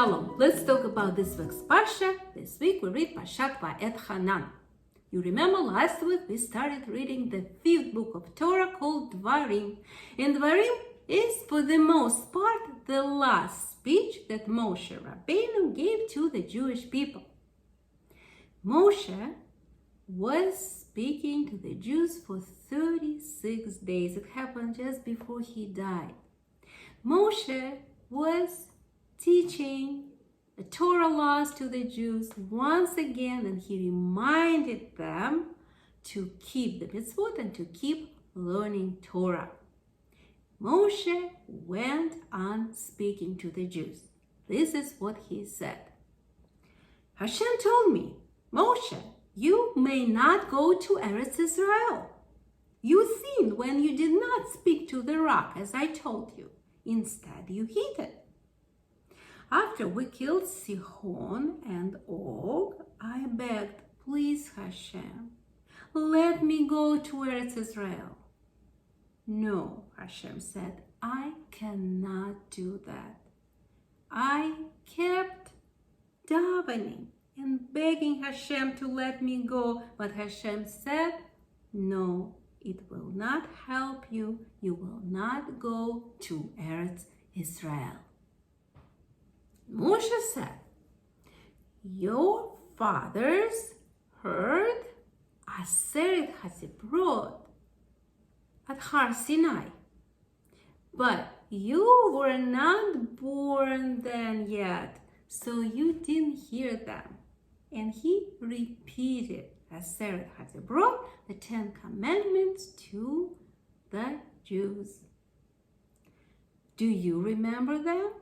Shalom. Let's talk about this week's parsha. This week we read Parshat ואתחנן. You remember last week we started reading the 5th book of Torah called Dvarim. And Dvarim is for the most part the last speech that Moshe Rabbeinu gave to the Jewish people. Moshe was speaking to the Jews for 36 days. It happened just before he died. Moshe was teaching the Torah laws to the Jews once again, and he reminded them to keep the mitzvot and to keep learning Torah. Moshe went on speaking to the Jews. This is what he said. Hashem told me, Moshe, you may not go to Eretz Israel. You sinned when you did not speak to the rock, as I told you. Instead, you hid it. After we killed Sihon and Og, I begged, please Hashem, let me go to Eretz Israel. No, Hashem said, I cannot do that. I kept davening and begging Hashem to let me go, but Hashem said, no, it will not help you. You will not go to Eretz Israel. Moshe said, your fathers heard Aseret HaZibrot at Har Sinai, but you were not born then yet, so you didn't hear them. And he repeated Aseret HaZibrot, the 10 Commandments, to the Jews. Do you remember them?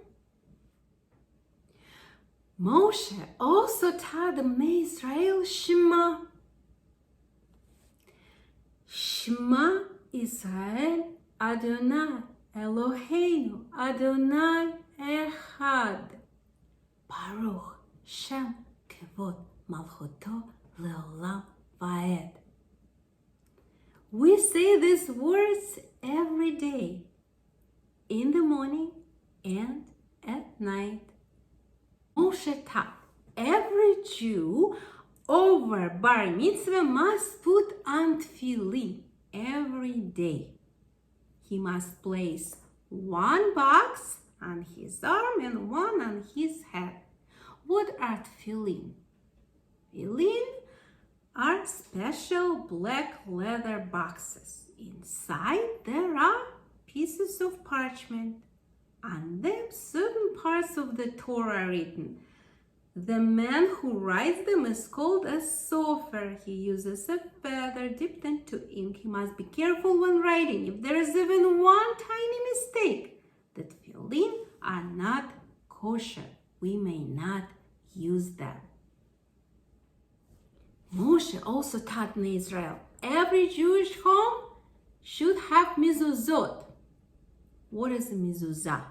Moshe also taught the Bnei Israel Shema. Shema Israel Adonai Eloheinu Adonai Echad Baruch Shem Kevod Malchuto Leolam Vaed. We say these words every day, in the morning and at night. Moshe taught every Jew over bar mitzvah must put on tefillin every day. He must place one box on his arm and one on his head. What are tefillin? Tefillin are special black leather boxes. Inside there are pieces of parchment. On them, certain parts of the Torah are written. The man who writes them is called a sofer. He uses a feather dipped into ink. He must be careful when writing. If there is even one tiny mistake, the tefillin are not kosher. We may not use them. Moshe also taught in Israel, every Jewish home should have mezuzot. What is a mezuzah?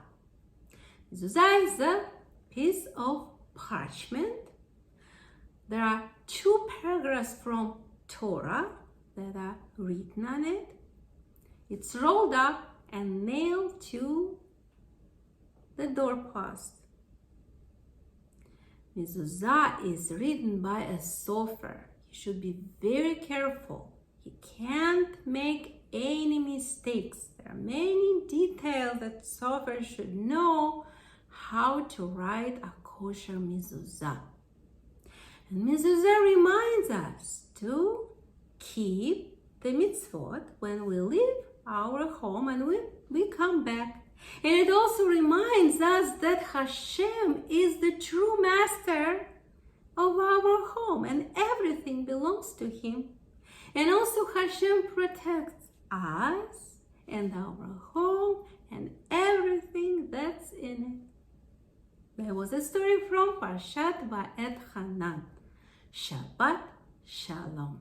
Mezuzah is a piece of parchment. There are 2 paragraphs from Torah that are written on it. It's rolled up and nailed to the doorpost. Mezuzah is written by a sofer. You should be very careful. He can't make any mistakes. There are many details that sofer should know how to write a kosher mezuzah. And mezuzah reminds us to keep the mitzvot when we leave our home and when we come back. And it also reminds us that Hashem is the true master of our home and everything belongs to Him. And also Hashem protects us and our home and everything that's in it. There was a story from Parshat ואתחנן. Shabbat Shalom.